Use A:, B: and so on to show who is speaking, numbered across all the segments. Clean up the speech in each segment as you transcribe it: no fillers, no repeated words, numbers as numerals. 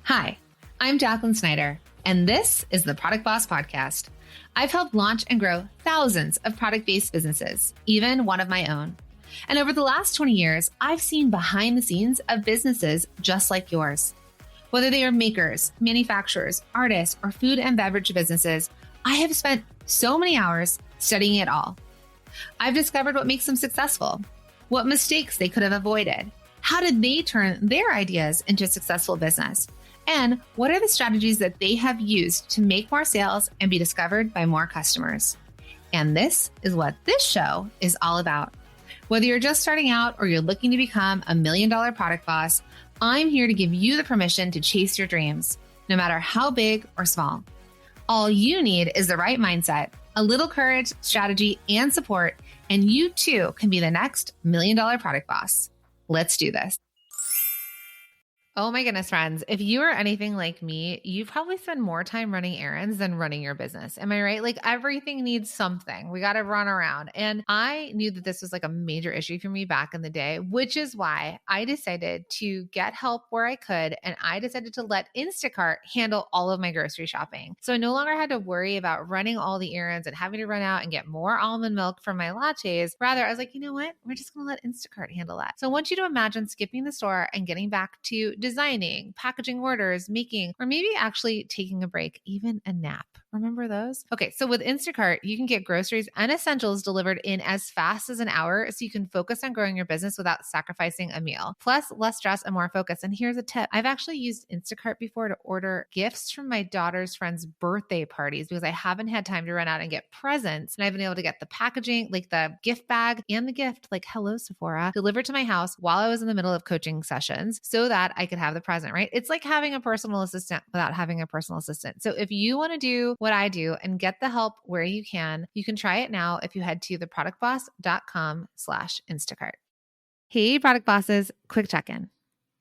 A: Hi, I'm Jacqueline Snyder, and this is the Product Boss Podcast. I've helped launch and grow thousands of product-based businesses, even one of my own. And over the last 20 years, I've seen behind the scenes of businesses just like yours. Whether they are makers, manufacturers, artists, or food and beverage businesses, I have spent so many hours studying it all. I've discovered what makes them successful, what mistakes they could have avoided, how did they turn their ideas into a successful business, and what are the strategies that they have used to make more sales and be discovered by more customers. And this is what this show is all about. Whether you're just starting out or you're looking to become $1 million product boss, I'm here to give you the permission to chase your dreams, no matter how big or small. All you need is the right mindset, a little courage, strategy, and support, and you too can be the next $1 million product boss. Let's do this. Oh my goodness, friends. If you are anything like me, you probably spend more time running errands than running your business. Am I right? Like everything needs something. We got to run around. And I knew that this was like a major issue for me back in the day, which is why I decided to get help where I could. And I decided to let Instacart handle all of my grocery shopping. So I no longer had to worry about running all the errands and having to run out and get more almond milk for my lattes. Rather, I was like, you know what? We're just going to let Instacart handle that. So I want you to imagine skipping the store and getting back to designing, packaging orders, making, or maybe actually taking a break, even a nap. Remember those? Okay, so with Instacart, you can get groceries and essentials delivered in as fast as an hour so you can focus on growing your business without sacrificing a meal. Plus, less stress and more focus. And here's a tip. I've actually used Instacart before to order gifts from my daughter's friends' birthday parties because I haven't had time to run out and get presents. And I've been able to get the packaging, like the gift bag and the gift, like hello Sephora, delivered to my house while I was in the middle of coaching sessions so that I could have the present, right? It's like having a personal assistant without having a personal assistant. So if you want to do what I do and get the help where you can try it now if you head to theproductboss.com/Instacart. Hey, product bosses, quick check-in.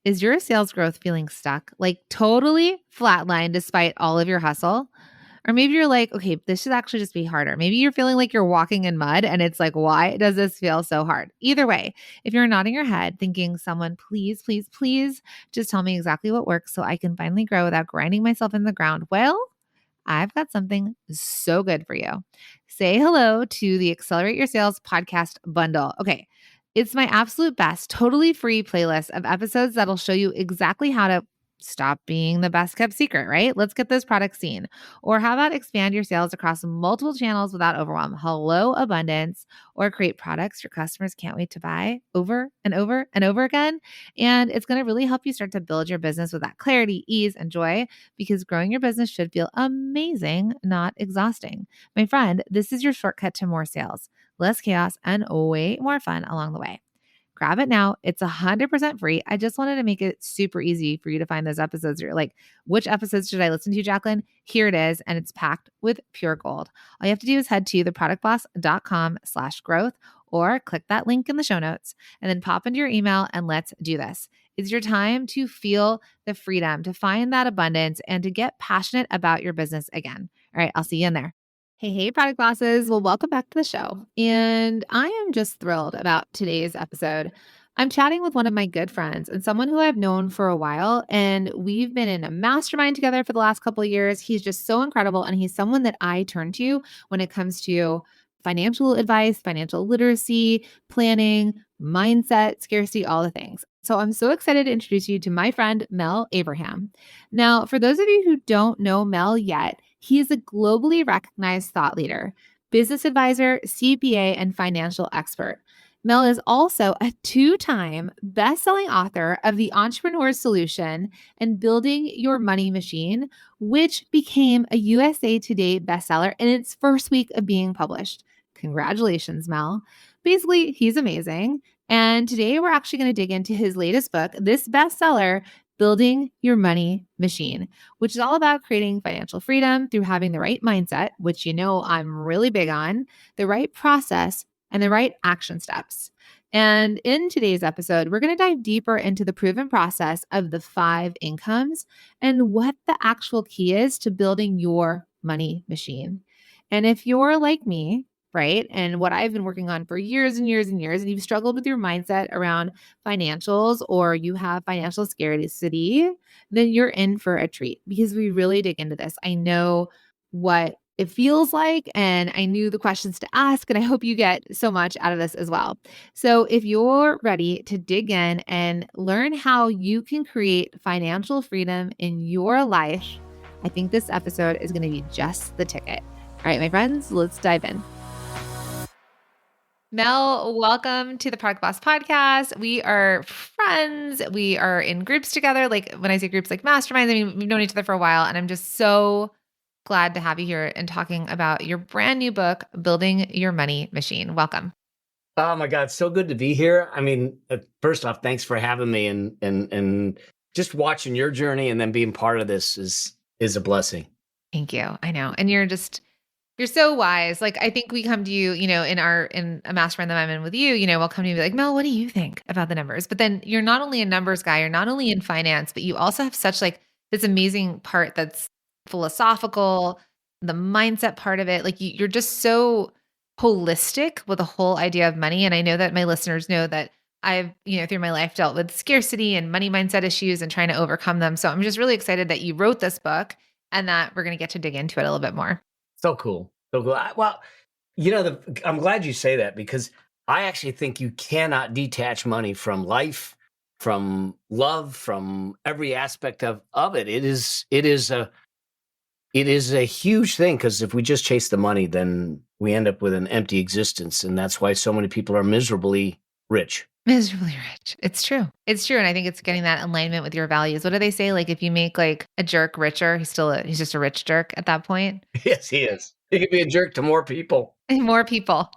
A: Is your sales growth feeling stuck, like totally flatlined despite all of your hustle? Or maybe you're like, okay, this should actually just be harder. Maybe you're feeling like you're walking in mud and it's like, why does this feel so hard? Either way, if you're nodding your head thinking someone, please, please, please just tell me exactly what works so I can finally grow without grinding myself in the ground. Well, I've got something so good for you. Say hello to the Accelerate Your Sales podcast bundle. Okay. It's my absolute best, totally free playlist of episodes that'll show you exactly how to stop being the best kept secret, right? Let's get those products seen. Or how about expand your sales across multiple channels without overwhelm? Hello, abundance. Or create products your customers can't wait to buy over and over and over again. And it's going to really help you start to build your business with that clarity, ease, and joy, because growing your business should feel amazing, not exhausting. My friend, this is your shortcut to more sales, less chaos, and way more fun along the way. Grab it now. It's 100% free. I just wanted to make it super easy for you to find those episodes. You're like, which episodes should I listen to, Jacqueline? Here it is. And it's packed with pure gold. All you have to do is head to theproductboss.com/growth or click that link in the show notes and then pop into your email and let's do this. It's your time to feel the freedom, to find that abundance, and to get passionate about your business again. All right, I'll see you in there. Hey, product bosses. Well, welcome back to the show. And I am just thrilled about today's episode. I'm chatting with one of my good friends and someone who I've known for a while, and we've been in a mastermind together for the last couple of years. He's just so incredible, and he's someone that I turn to when it comes to financial advice, financial literacy, planning, mindset, scarcity, all the things. So I'm so excited to introduce you to my friend, Mel Abraham. Now, for those of you who don't know Mel yet, he is a globally recognized thought leader, business advisor, CPA, and financial expert. Mel is also a 2-time best-selling author of The Entrepreneur's Solution and Building Your Money Machine, which became a USA Today bestseller in its first week of being published. Congratulations, Mel. Basically, he's amazing. And today we're actually going to dig into his latest book, this bestseller, Building Your Money Machine, which is all about creating financial freedom through having the right mindset, which you know I'm really big on, the right process, and the right action steps. And in today's episode, we're going to dive deeper into the proven process of the 5 incomes and what the actual key is to building your money machine. And if you're like me, right? And what I've been working on for years and years and years, and you've struggled with your mindset around financials or you have financial scarcity, then you're in for a treat because we really dig into this. I know what it feels like, and I knew the questions to ask, and I hope you get so much out of this as well. So, if you're ready to dig in and learn how you can create financial freedom in your life, I think this episode is going to be just the ticket. All right, my friends, let's dive in. Mel, welcome to the Product Boss podcast. We are friends. We are in groups together. Like when I say groups, like masterminds, I mean, we've known each other for a while, and I'm just so glad to have you here and talking about your brand new book, Building Your Money Machine. Welcome.
B: Oh my God, so good to be here. I mean, first off, thanks for having me, and just watching your journey and then being part of this is a blessing.
A: Thank you. I know. And you're so wise. Like, I think we come to you, in a mastermind that I'm in with you, we'll come to you and be like, Mel, what do you think about the numbers? But then you're not only a numbers guy, you're not only in finance, but you also have such like this amazing part that's philosophical, the mindset part of it. Like you're just so holistic with the whole idea of money. And I know that my listeners know that I've, through my life dealt with scarcity and money mindset issues and trying to overcome them. So I'm just really excited that you wrote this book and that we're going to get to dig into it a little bit more.
B: So cool. So cool. I'm glad you say that because I actually think you cannot detach money from life, from love, from every aspect of it. It is a huge thing because if we just chase the money, then we end up with an empty existence. And that's why so many people are miserably rich.
A: Miserably rich. It's true. It's true. And I think it's getting that alignment with your values. What do they say? Like if you make like a jerk richer, he's just a rich jerk at that point.
B: Yes, he is. He could be a jerk to more people.
A: More people.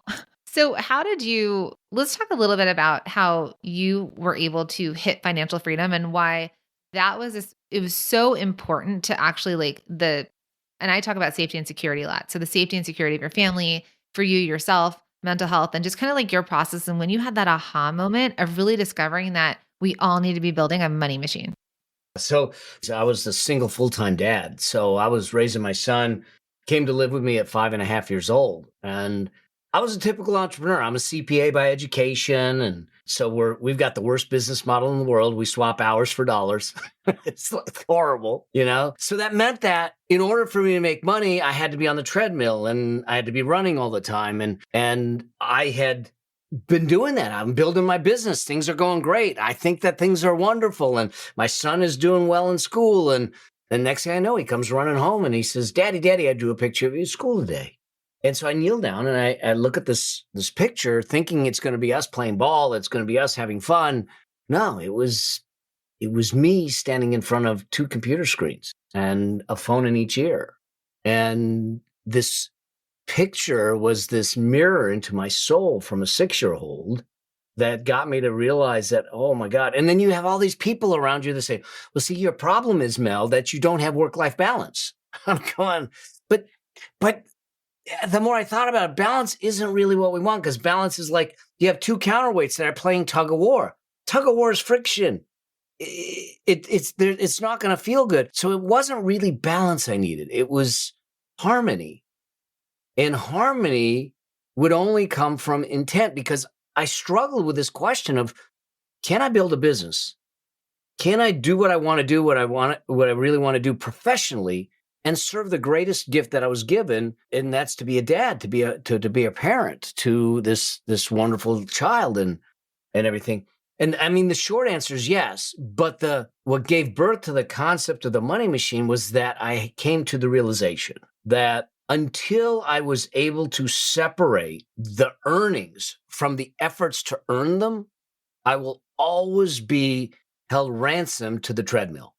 A: So let's talk a little bit about how you were able to hit financial freedom and why it was so important to actually and I talk about safety and security a lot. So the safety and security of your family, for you, yourself, mental health, and just kind of like your process. And when you had that aha moment of really discovering that we all need to be building a money machine.
B: So I was a single full-time dad. So I was raising my son, came to live with me at 5.5 years old. And I was a typical entrepreneur. I'm a CPA by education. And so we've got the worst business model in the world. We swap hours for dollars. It's horrible, So that meant that in order for me to make money, I had to be on the treadmill and I had to be running all the time. And I had been doing that. I'm building my business. Things are going great. I think that things are wonderful. And my son is doing well in school. And the next thing I know, he comes running home and he says, Daddy, I drew a picture of you at school today. And so I kneel down and I look at this picture thinking it's going to be us playing ball. It's going to be us having fun. No, it was me standing in front of 2 computer screens and a phone in each ear. And this picture was this mirror into my soul from a 6-year-old that got me to realize that, oh my God. And then you have all these people around you that say, well, see, your problem is, Mel, that you don't have work-life balance. I'm going, but the more I thought about it, balance isn't really what we want because balance is like you have 2 counterweights that are playing tug of war. Tug of war is friction. It's not going to feel good. So it wasn't really balance I needed. It was harmony. And harmony would only come from intent because I struggled with this question of, can I build a business? Can I do what I want to do, what I really want to do professionally and serve the greatest gift that I was given? And that's to be a dad, to be a parent to this wonderful child and everything. And I mean, the short answer is yes, but what gave birth to the concept of the money machine was that I came to the realization that until I was able to separate the earnings from the efforts to earn them, I will always be held ransom to the treadmill.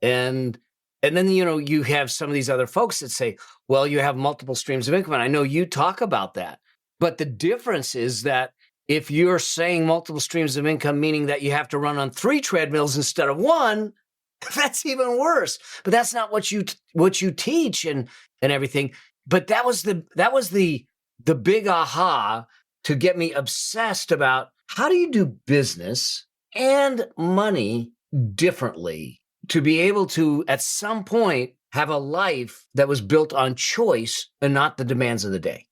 B: And then, you have some of these other folks that say, well, you have multiple streams of income. And I know you talk about that. But the difference is that if you're saying multiple streams of income, meaning that you have to run on 3 treadmills instead of 1, that's even worse. But that's not what you teach and everything. But that was the big aha to get me obsessed about how do you do business and money differently to be able to, at some point, have a life that was built on choice and not the demands of the day.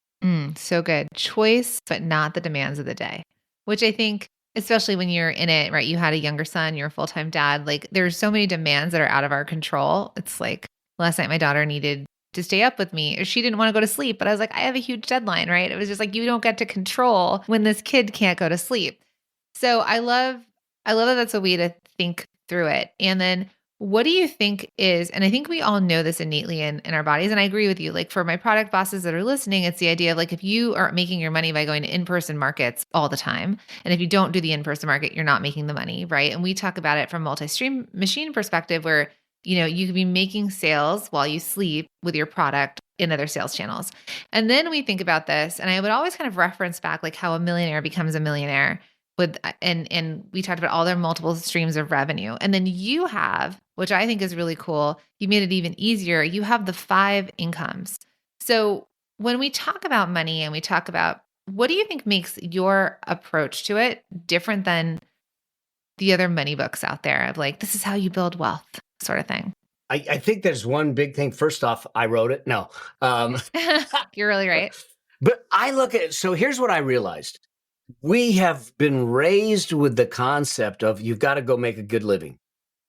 A: So good. Choice, but not the demands of the day, which I think, especially when you're in it, right? You had a younger son, you're a full-time dad. Like there's so many demands that are out of our control. It's like last night, my daughter needed to stay up with me. She didn't want to go to sleep, but I was like, I have a huge deadline, right? It was just like, you don't get to control when this kid can't go to sleep. So I love that that's a way to think through it. And then what do you think is, and I think we all know this innately in our bodies. And I agree with you. Like for my product bosses that are listening, it's the idea of like, if you are making your money by going to in-person markets all the time, and if you don't do the in-person market, you're not making the money, right? And we talk about it from multi-stream machine perspective where, you could be making sales while you sleep with your product in other sales channels. And then we think about this, and I would always kind of reference back like how a millionaire becomes a millionaire with, and we talked about all their multiple streams of revenue. And then you have, which I think is really cool, you made it even easier. You have the 5 incomes. So when we talk about money and we talk about, what do you think makes your approach to it different than the other money books out there of like, this is how you build wealth sort of thing?
B: I think there's one big thing. First off, I wrote it. No.
A: You're really right.
B: But I look at it. So here's what I realized. We have been raised with the concept of you've got to go make a good living.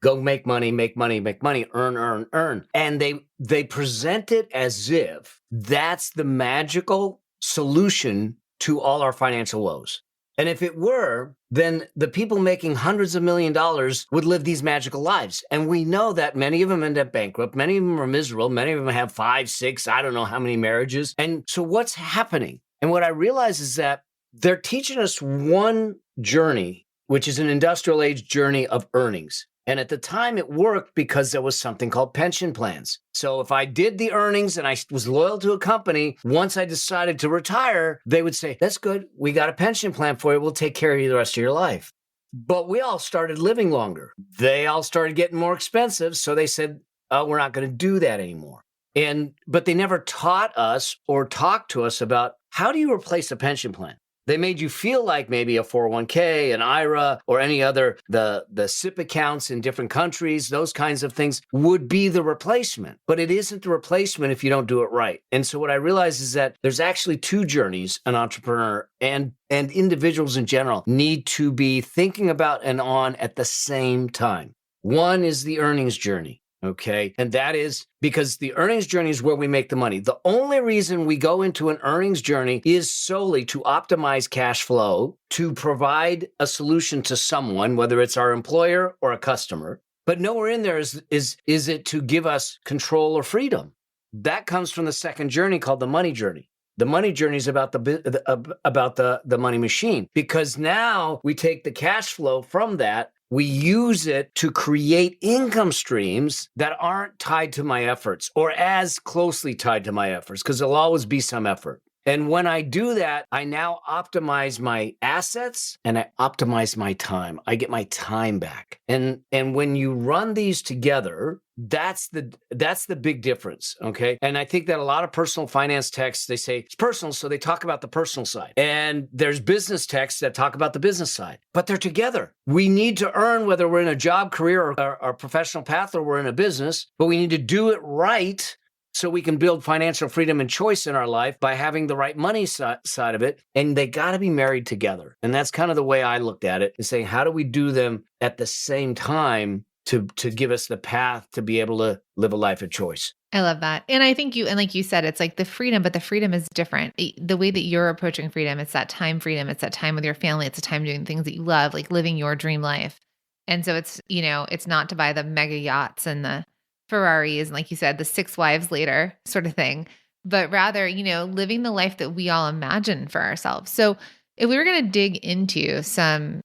B: Go make money, earn, earn, earn. And they present it as if that's the magical solution to all our financial woes. And if it were, then the people making hundreds of $millions of dollars would live these magical lives. And we know that many of them end up bankrupt. Many of them are miserable. Many of them have 5, 6, I don't know how many marriages. And so what's happening? And what I realize is that they're teaching us one journey, which is an industrial age journey of earnings. And at the time it worked because there was something called pension plans. So if I did the earnings and I was loyal to a company, once I decided to retire, they would say, that's good. We got a pension plan for you. We'll take care of you the rest of your life. But we all started living longer. They all started getting more expensive. So they said, oh, we're not going to do that anymore. But they never taught us or talked to us about how do you replace a pension plan? They made you feel like maybe a 401k, an IRA, or any other, the SIP accounts in different countries, those kinds of things would be the replacement. But it isn't the replacement if you don't do it right. And so what I realized is that there's actually 2 journeys an entrepreneur and individuals in general need to be thinking about and on at the same time. One is the earnings journey. Okay. And that is because the earnings journey is where we make the money. The only reason we go into an earnings journey is solely to optimize cash flow, to provide a solution to someone, whether it's our employer or a customer. But nowhere in there is it to give us control or freedom. That comes from the second journey called the money journey. The money journey is about the money machine, because now we take the cash flow from that. We use it to create income streams that aren't tied to my efforts or as closely tied to my efforts, because there'll always be some effort. And when I do that, I now optimize my assets and I optimize my time. I get my time back. And when you run these together, that's the big difference, okay? And I think that a lot of personal finance texts, they say it's personal, so they talk about the personal side. And there's business texts that talk about the business side, but they're together. We need to earn, whether we're in a job, career, or professional path, or we're in a business, but we need to do it right so we can build financial freedom and choice in our life by having the right money side of it. And they got to be married together. And that's kind of the way I looked at it, is saying, how do we do them at the same time to give us the path to be able to live a life of choice?
A: I love that. And I think and like you said, it's like the freedom, but the freedom is different. The way that you're approaching freedom, it's that time freedom. It's that time with your family. It's a time doing things that you love, like living your dream life. And so it's, it's not to buy the mega yachts and the Ferraris, and like you said, the 6 wives later sort of thing, but rather, living the life that we all imagine for ourselves. So if we were going to dig into some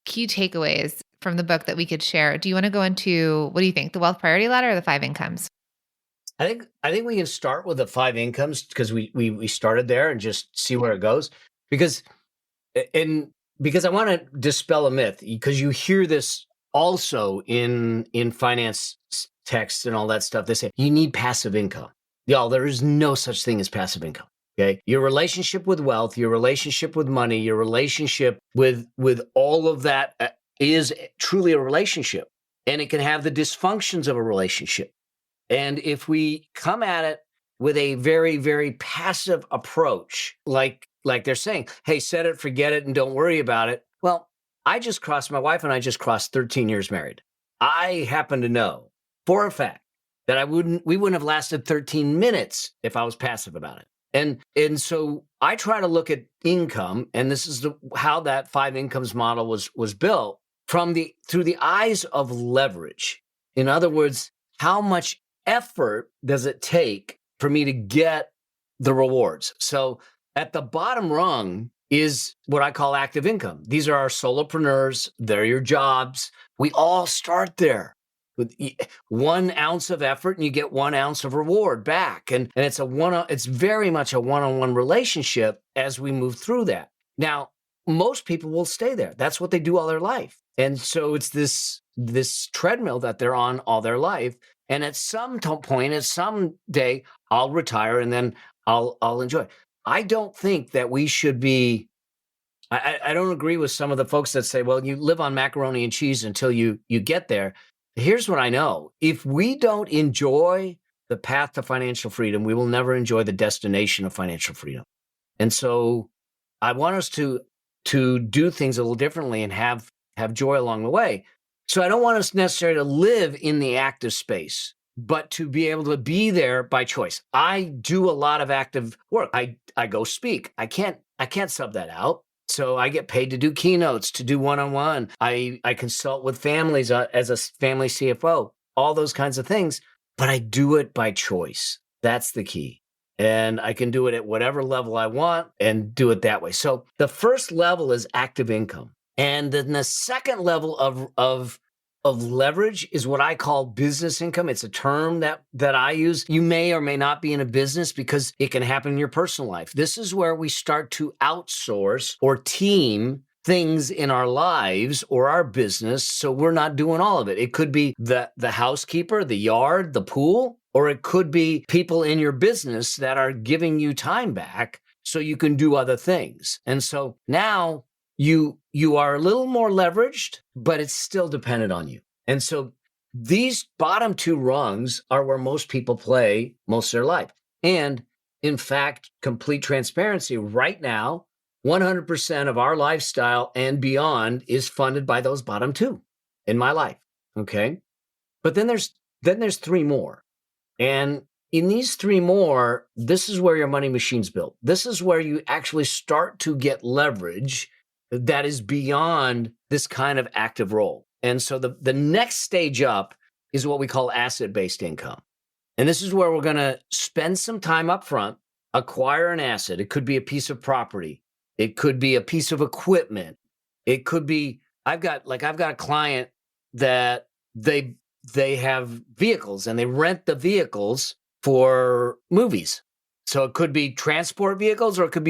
A: key takeaways from the book that we could share, do you want to go into, what do you think, the wealth priority ladder or the 5 incomes?
B: I think we can start with the 5 incomes, because we started there, and just see where it goes. Because I want to dispel a myth, because you hear this also in finance texts and all that stuff. They say you need passive income. Y'all, there is no such thing as passive income. Okay. Your relationship with wealth, your relationship with money, your relationship with all of that is truly a relationship, and it can have the dysfunctions of a relationship. And if we come at it with a very, very passive approach, like they're saying, hey, set it, forget it, and don't worry about it. Well, my wife and I just crossed 13 years married. I happen to know for a fact that we wouldn't have lasted 13 minutes if I was passive about it. And so I try to look at income, and this is how that 5 incomes model was built through the eyes of leverage. In other words, how much effort does it take for me to get the rewards? So at the bottom rung is what I call active income. These are our solopreneurs. They're your jobs. We all start there with 1 ounce of effort, and you get 1 ounce of reward back. And it's very much a one-on-one relationship as we move through that. Now, most people will stay there. That's what they do all their life. And so it's this treadmill that they're on all their life. And at some point, at some day, I'll retire and then I'll enjoy. I don't think that we should be. I don't agree with some of the folks that say, well, you live on macaroni and cheese until you get there. Here's what I know. If we don't enjoy the path to financial freedom, we will never enjoy the destination of financial freedom. And so I want us to do things a little differently and have joy along the way. So I don't want us necessarily to live in the active space, but to be able to be there by choice. I do a lot of active work. I go speak. I can't sub that out. So I get paid to do keynotes, to do one-on-one. I consult with families as a family CFO, all those kinds of things, but I do it by choice. That's the key. And I can do it at whatever level I want and do it that way. So the first level is active income. And then the second level of leverage is what I call business income. It's a term that I use. You may or may not be in a business because it can happen in your personal life. This is where we start to outsource or team things in our lives or our business, so we're not doing all of it. It could be the housekeeper, the yard, the pool, or it could be people in your business that are giving you time back so you can do other things. And so now you are a little more leveraged, but it's still dependent on you. And so these bottom 2 rungs are where most people play most of their life. And in fact, complete transparency, right now, 100% of our lifestyle and beyond is funded by those bottom 2 in my life. Okay. But then there's 3 more. And in these 3 more, this is where your money machine's built. This is where you actually start to get leverage that is beyond this kind of active role. And so the next stage up is what we call asset-based income. And this is where we're going to spend some time up front, acquire an asset. It could be a piece of property. It could be a piece of equipment. It could be, I've got a client that they have vehicles and they rent the vehicles for movies. So it could be transport vehicles, or it could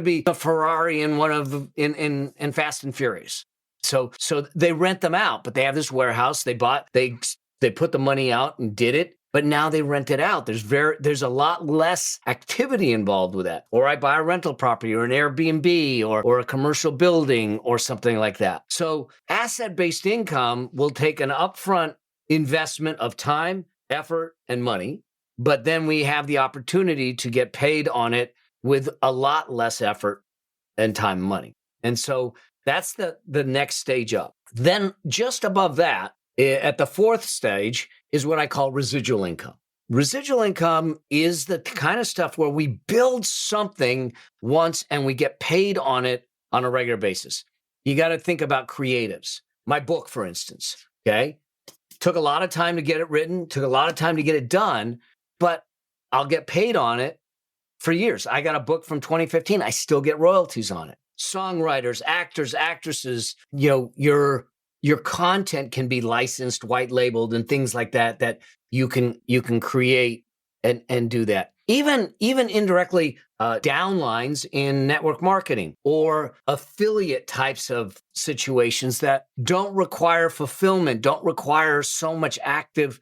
B: be a Ferrari in Fast and Furious. So they rent them out, but they have this warehouse they put the money out and did it, but now they rent it out. There's a lot less activity involved with that. Or I buy a rental property or an Airbnb or a commercial building or something like that. So asset-based income will take an upfront investment of time, effort, and money. But then we have the opportunity to get paid on it with a lot less effort and time and money. And so that's the next stage up. Then just above that, at the 4th stage, is what I call residual income. Residual income is the kind of stuff where we build something once and we get paid on it on a regular basis. You got to think about creatives. My book, for instance, okay? Took a lot of time to get it written, took a lot of time to get it done, but I'll get paid on it for years. I got a book from 2015. I still get royalties on it. Songwriters, actors, actresses, your content can be licensed, white labeled, and things like that you can create and do that. Even indirectly downlines in network marketing or affiliate types of situations that don't require fulfillment, don't require so much active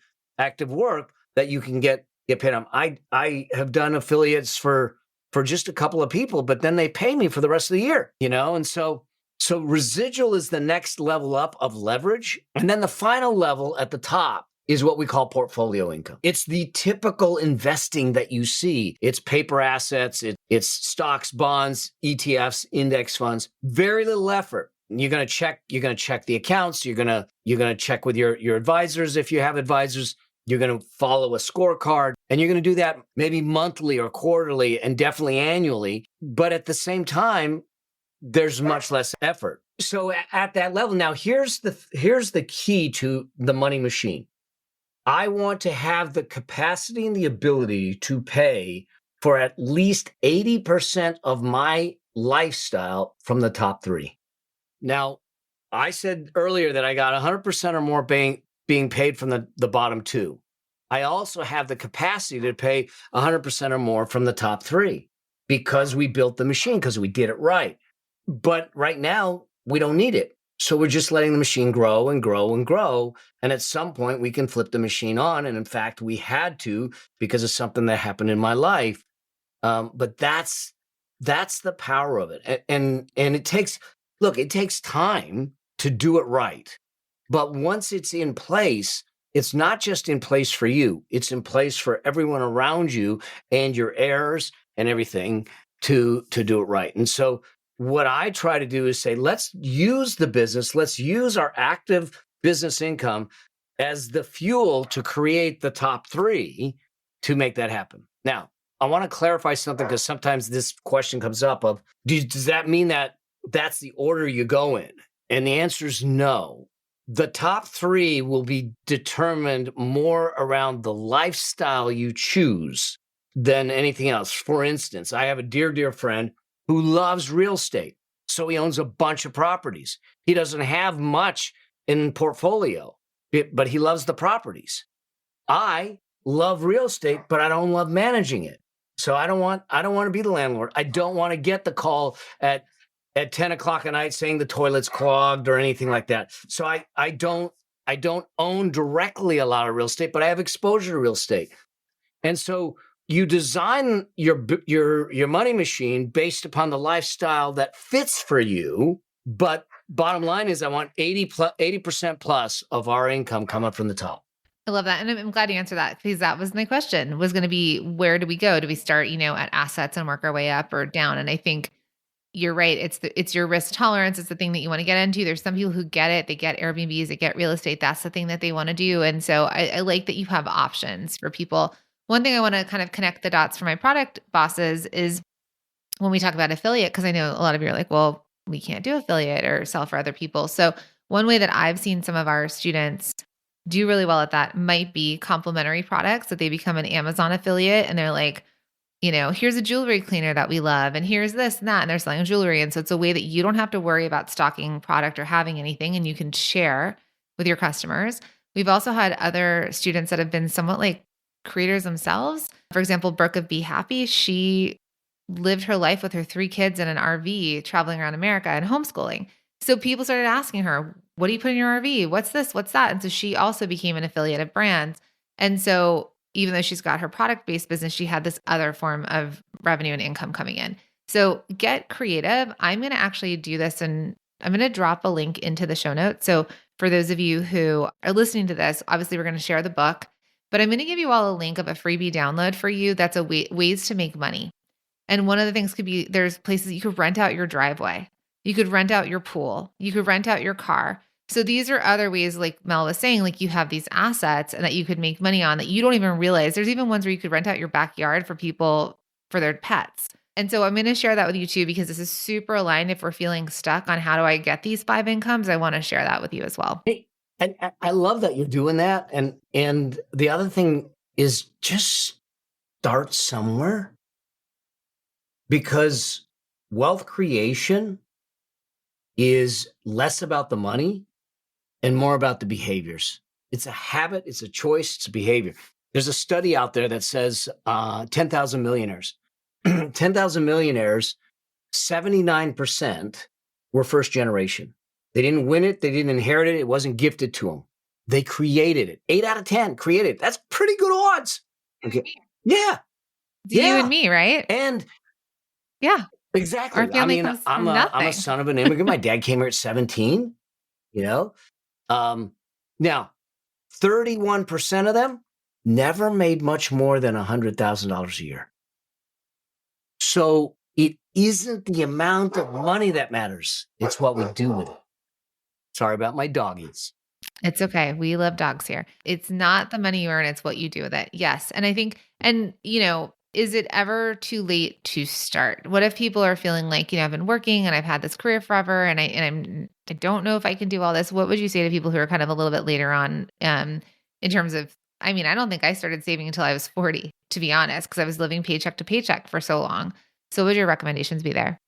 B: work that you can get paid on. I have done affiliates for just a couple of people, but then they pay me for the rest of the year, and so residual is the next level up of leverage. And then the final level at the top is what we call portfolio income. It's the typical investing that you see. It's paper assets, it's stocks, bonds, ETFs, index funds, very little effort. You're going to check the accounts. You're going to check with your advisors if you have advisors. You're going to follow a scorecard, and you're going to do that maybe monthly or quarterly and definitely annually. But at the same time, there's much less effort. So at that level, now here's the key to the money machine. I want to have the capacity and the ability to pay for at least 80% of my lifestyle from the top 3. Now, I said earlier that I got 100% or more being paid from the bottom 2. I also have the capacity to pay 100% or more from the top 3 because we built the machine, because we did it right. But right now, we don't need it. So we're just letting the machine grow and grow and grow. And at some point, we can flip the machine on. And in fact, we had to because of something that happened in my life. But that's the power of it. And it takes time to do it right. But once it's in place, it's not just in place for you. It's in place for everyone around you and your heirs and everything to do it right. And so what I try to do is say, let's use the business, let's use our active business income as the fuel to create the top 3 to make that happen. Now, I want to clarify something because sometimes this question comes up of, does that mean that that's the order you go in? And the answer is no. The top 3 will be determined more around the lifestyle you choose than anything else. For instance, I have a dear friend who loves real estate. So he owns a bunch of properties. He doesn't have much in portfolio, but he loves the properties. I love real estate, but I don't love managing it. So I don't want to be the landlord. I don't want to get the call at 10 o'clock at night saying the toilet's clogged or anything like that. So I don't own directly a lot of real estate, but I have exposure to real estate. And so you design your money machine based upon the lifestyle that fits for you. But bottom line is I want 80% plus of our income coming from the top.
A: I love that. And I'm glad you answered that because that was my question was going to be, where do we go? Do we start, at assets and work our way up or down? And I think you're right. It's your risk tolerance. It's the thing that you want to get into. There's some people who get it. They get Airbnbs, they get real estate. That's the thing that they want to do. And so I like that you have options for people. One thing I want to kind of connect the dots for my product bosses is when we talk about affiliate, because I know a lot of you are like, well, we can't do affiliate or sell for other people. So one way that I've seen some of our students do really well at that might be complementary products, that they become an Amazon affiliate and they're like, here's a jewelry cleaner that we love, and here's this and that, and they're selling jewelry. And so it's a way that you don't have to worry about stocking product or having anything, and you can share with your customers. We've also had other students that have been somewhat like creators themselves. For example, Brooke of Be Happy, she lived her life with her 3 kids in an RV traveling around America and homeschooling. So people started asking her, what do you put in your RV? What's this? What's that? And so she also became an affiliate of brands. And so even though she's got her product-based business, she had this other form of revenue and income coming in. So get creative. I'm going to actually do this, and I'm going to drop a link into the show notes. So for those of you who are listening to this, obviously we're going to share the book, but I'm going to give you all a link of a freebie download for you. That's ways to make money. And one of the things could be, there's places you could rent out your driveway. You could rent out your pool. You could rent out your car. So these are other ways, like Mel was saying, like you have these assets and that you could make money on that you don't even realize. There's even ones where you could rent out your backyard for people, for their pets. And so I'm going to share that with you too, because this is super aligned. If we're feeling stuck on how do I get these 5 incomes, I want to share that with you as well.
B: Hey, and I love that you're doing that. And the other thing is just start somewhere, because wealth creation is less about the money and more about the behaviors. It's a habit, it's a choice, it's a behavior. There's a study out there that says 10,000 millionaires. 10,000 millionaires, 79% were first generation. They didn't win it, they didn't inherit it, it wasn't gifted to them. They created it. 8 out of 10 created it. That's pretty good odds. Okay. Yeah.
A: You and me, right?
B: And
A: yeah.
B: Exactly.
A: Our family comes from nothing.
B: I'm a son of an immigrant. My dad came here at 17, Now, 31% of them never made much more than $100,000 a year. So it isn't the amount of money that matters. It's what we do with it. Sorry about my doggies.
A: It's okay. We love dogs here. It's not the money you earn, it's what you do with it. Yes. And I think, is it ever too late to start? What if people are feeling like, I've been working and I've had this career forever and I don't know if I can do all this. What would you say to people who are kind of a little bit later on in terms of, I don't think I started saving until I was 40, to be honest, because I was living paycheck to paycheck for so long. So what would your recommendations be there?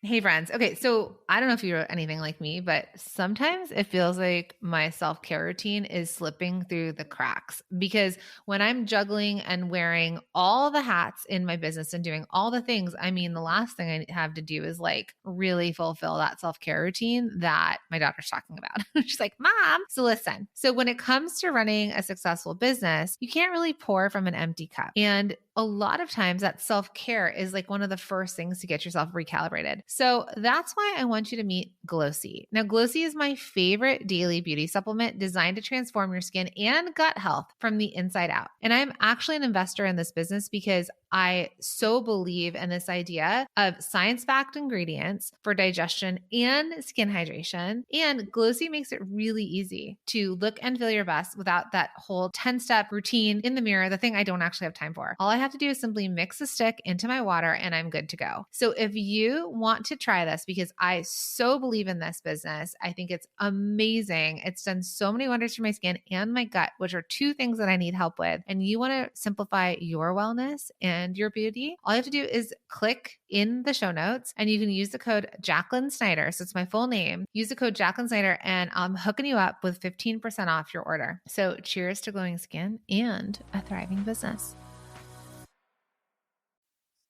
A: Hey friends. Okay. So I don't know if you're anything like me, but sometimes it feels like my self-care routine is slipping through the cracks because when I'm juggling and wearing all the hats in my business and doing all the things, the last thing I have to do is like really fulfill that self-care routine that my daughter's talking about. She's like, Mom. So listen, so when it comes to running a successful business, you can't really pour from an empty cup. And a lot of times that self-care is like one of the first things to get yourself recalibrated. So that's why I want you to meet Glossy. Now, Glossy is my favorite daily beauty supplement designed to transform your skin and gut health from the inside out. And I'm actually an investor in this business because I so believe in this idea of science-backed ingredients for digestion and skin hydration. And Glossy makes it really easy to look and feel your best without that whole 10-step routine in the mirror, the thing I don't actually have time for. All I have to do is simply mix a stick into my water and I'm good to go. So if you want to try this, because I so believe in this business, I think it's amazing. It's done so many wonders for my skin and my gut, which are two things that I need help with. And you want to simplify your wellness and your beauty, all you have to do is click in the show notes and you can use the code Jacqueline Snyder. So it's my full name. Use the code Jacqueline Snyder and I'm hooking you up with 15% off your order. So cheers to glowing skin and a thriving business.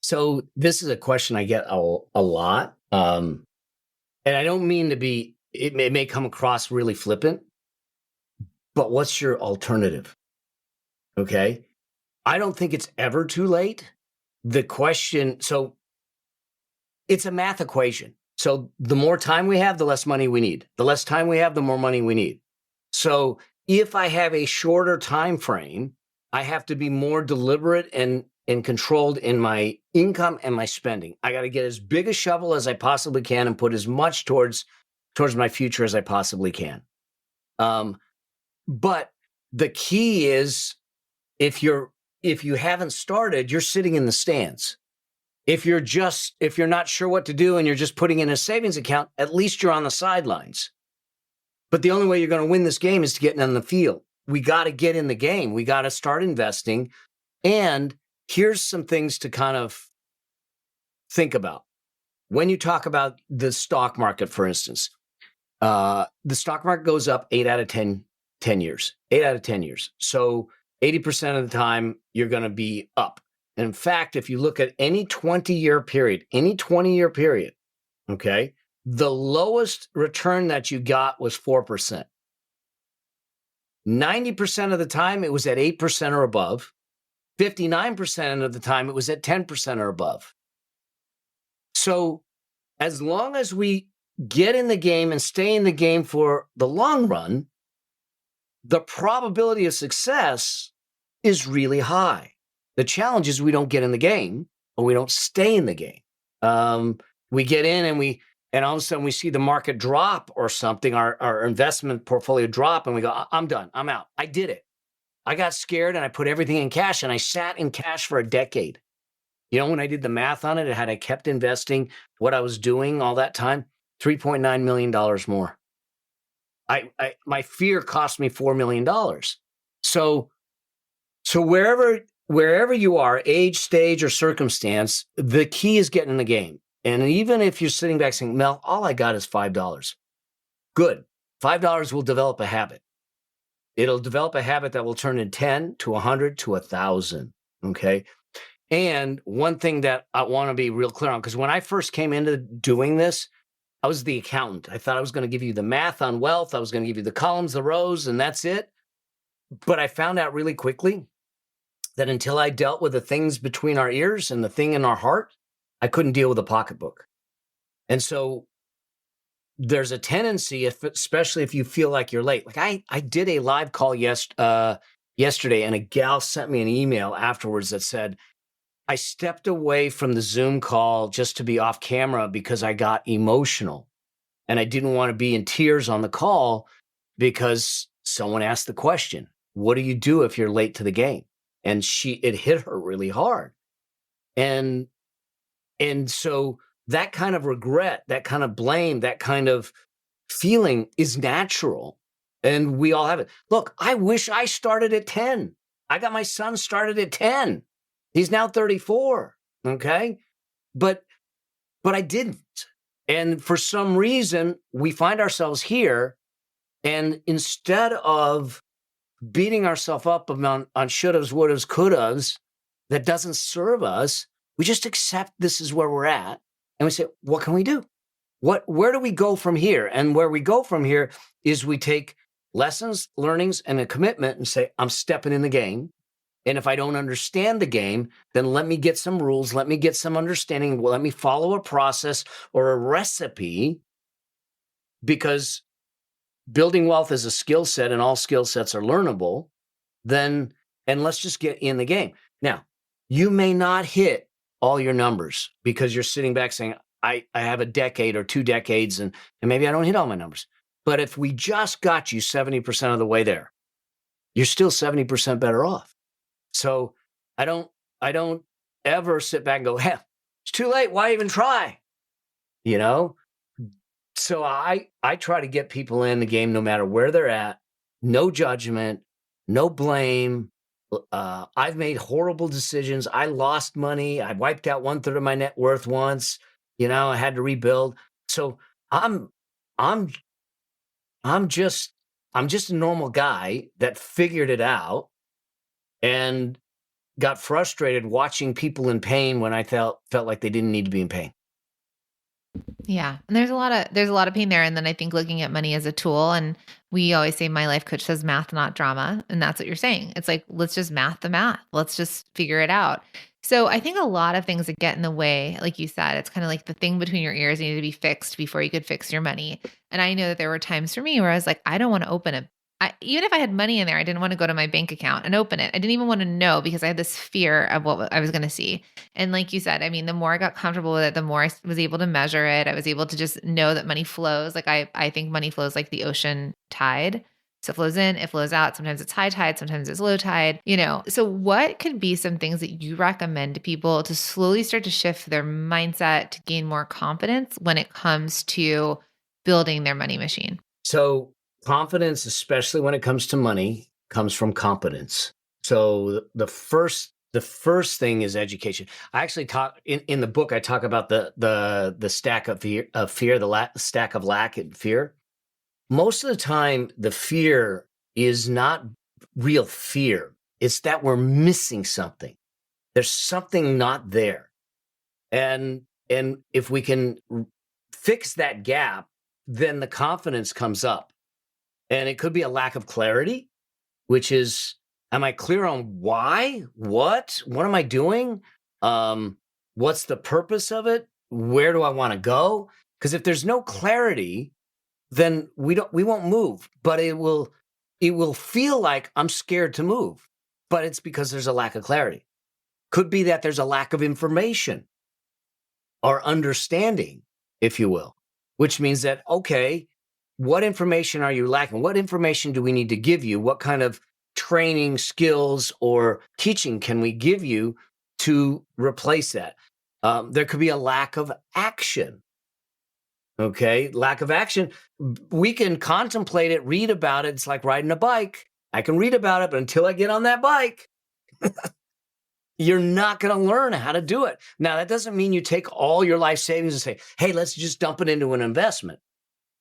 B: So this is a question I get a lot. And I don't mean to be, it may come across really flippant, but what's your alternative? Okay. I don't think it's ever too late. The question, so it's a math equation. So the more time we have, the less money we need. The less time we have, the more money we need. So if I have a shorter time frame, I have to be more deliberate and controlled in my income and my spending. I got to get as big a shovel as I possibly can and put as much towards my future as I possibly can. But the key is if you haven't started, you're sitting in the stands. If you're not sure what to do and you're just putting in a savings account, at least you're on the sidelines. But the only way you're going to win this game is to get in the field. We got to get in the game. We got to start investing. And here's some things to kind of think about. When you talk about the stock market, for instance, the stock market goes up 8 out of 10 years. 8 out of 10 years. So 80% of the time, you're going to be up. And in fact, if you look at any 20-year period, okay, the lowest return that you got was 4%. 90% of the time, it was at 8% or above. 59% of the time, it was at 10% or above. So as long as we get in the game and stay in the game for the long run, the probability of success is really high. The challenge is we don't get in the game or we don't stay in the game. We get in and all of a sudden we see the market drop or something, our investment portfolio drop, and we go, I'm done, I'm out. I did it. I got scared and I put everything in cash and I sat in cash for a decade. When I did the math on it, had I kept investing what I was doing all that time, $3.9 million more. My fear cost me $4 million. So wherever you are, age, stage, or circumstance, the key is getting in the game. And even if you're sitting back saying, Mel, all I got is $5. Good. $5 will develop a habit. It'll develop a habit that will turn in 10 to 100 to 1,000. Okay. And one thing that I want to be real clear on, because when I first came into doing this, I was the accountant. I thought I was going to give you the math on wealth. I was going to give you the columns, the rows, and that's it. But I found out really quickly that until I dealt with the things between our ears and the thing in our heart, I couldn't deal with the pocketbook. And so there's a tendency, especially if you feel like you're late. Like I did a live call yesterday, and a gal sent me an email afterwards that said, I stepped away from the Zoom call just to be off camera because I got emotional and I didn't want to be in tears on the call because someone asked the question, what do you do if you're late to the game? And it hit her really hard. And so that kind of regret, that kind of blame, that kind of feeling is natural. And we all have it. Look, I wish I started at 10. I got my son started at 10. He's now 34. Okay. But I didn't. And for some reason, we find ourselves here. And instead of beating ourselves up on shouldas, wouldas, couldas, that doesn't serve us, we just accept this is where we're at. And we say, what can we do? Where do we go from here? And where we go from here is we take lessons, learnings, and a commitment and say, I'm stepping in the game. And if I don't understand the game, then let me get some rules. Let me get some understanding. Let me follow a process or a recipe, because building wealth is a skill set and all skill sets are learnable. And let's just get in the game. Now, you may not hit all your numbers because you're sitting back saying, I have a decade or 2 decades and maybe I don't hit all my numbers. But if we just got you 70% of the way there, you're still 70% better off. So I don't ever sit back and go, hey, it's too late. Why even try? You know? So I try to get people in the game no matter where they're at. No judgment, no blame. I've made horrible decisions. I lost money. I wiped out 1/3 of my net worth once. I had to rebuild. So I'm just a normal guy that figured it out and got frustrated watching people in pain when I felt like they didn't need to be in pain.
A: Yeah. And there's a lot of pain there. And then I think looking at money as a tool, and we always say my life coach says math, not drama. And that's what you're saying. It's like, let's just math the math. Let's just figure it out. So I think a lot of things that get in the way, like you said, it's kind of like the thing between your ears needed to be fixed before you could fix your money. And I know that there were times for me where I was like, I don't want to open it. Even if I had money in there, I didn't want to go to my bank account and open it. I didn't even want to know because I had this fear of what I was going to see. And like you said, I mean, the more I got comfortable with it, the more I was able to measure it. I was able to just know that money flows. Like I think money flows like the ocean tide. So it flows in, it flows out. Sometimes it's high tide, sometimes it's low tide, So what could be some things that you recommend to people to slowly start to shift their mindset to gain more confidence when it comes to building their money machine?
B: So confidence, especially when it comes to money, comes from competence. So the first thing is education. I actually talk in the book. I talk about the stack of fear, the stack of lack and fear. Most of the time, the fear is not real fear. It's that we're missing something. There's something not there, and if we can fix that gap, then the confidence comes up. And it could be a lack of clarity, which is, am I clear on why? What am I doing? What's the purpose of it? Where do I want to go? Because if there's no clarity, then we won't move. But it will feel like I'm scared to move. But it's because there's a lack of clarity. Could be that there's a lack of information or understanding, if you will, which means that, okay, what information are you lacking? What information do we need to give you? What kind of training, skills, or teaching can we give you to replace that? There could be a lack of action. Okay, lack of action. We can contemplate it, read about it. It's like riding a bike. I can read about it, but until I get on that bike, you're not going to learn how to do it. Now, that doesn't mean you take all your life savings and say, hey, let's just dump it into an investment.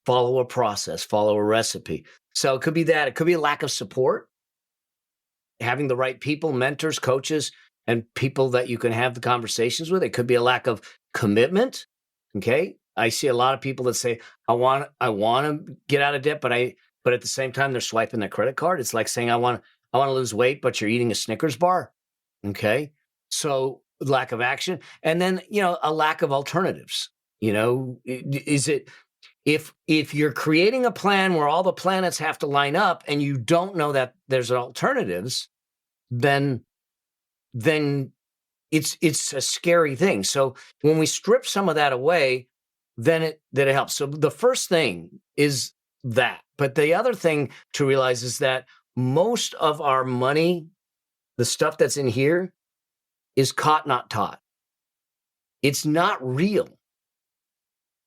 B: Follow a process, follow a recipe. So it could be that. It could be a lack of support, having the right people, mentors, coaches, and people that you can have the conversations with. It could be a lack of commitment. Okay. I see a lot of people that say, I want to get out of debt, but at the same time, they're swiping their credit card. It's like saying, I want to lose weight, but you're eating a Snickers bar. Okay. So lack of action. And then, a lack of alternatives. Is it, If you're creating a plan where all the planets have to line up and you don't know that there's alternatives, then it's a scary thing. So when we strip some of that away, then it helps. So the first thing is that. But the other thing to realize is that most of our money, the stuff that's in here, is caught, not taught. It's not real.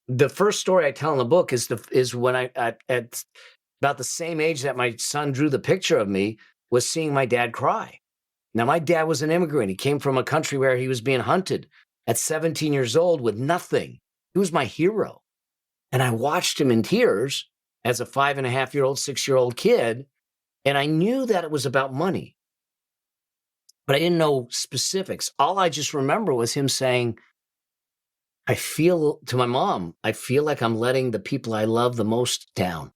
B: The first story I tell in the book is when I at about the same age that my son drew the picture of me, was seeing my dad cry. Now, my dad was an immigrant. He came from a country where he was being hunted at 17 years old with nothing. He was my hero. And I watched him in tears as a 5.5-year-old, 6-year-old kid, and I knew that it was about money. But I didn't know specifics. All I just remember was him saying, I feel, to my mom, I feel like I'm letting the people I love the most down.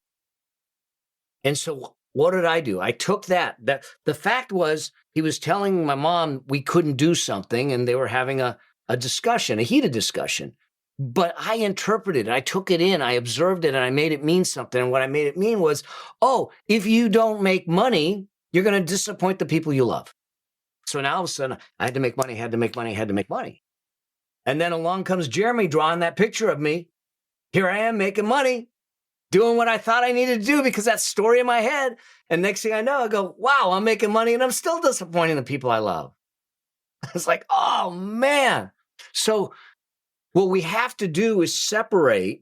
B: And so what did I do? I took that the fact was he was telling my mom we couldn't do something, and they were having a discussion, a heated discussion. But I interpreted it. I took it in. I observed it, and I made it mean something. And what I made it mean was, oh, if you don't make money, you're going to disappoint the people you love. So now all of a sudden, I had to make money, had to make money, had to make money. And then along comes Jeremy drawing that picture of me. Here I am making money, doing what I thought I needed to do because that story in my head. And next thing I know, I go, wow, I'm making money and I'm still disappointing the people I love. It's like, oh, man. So what we have to do is separate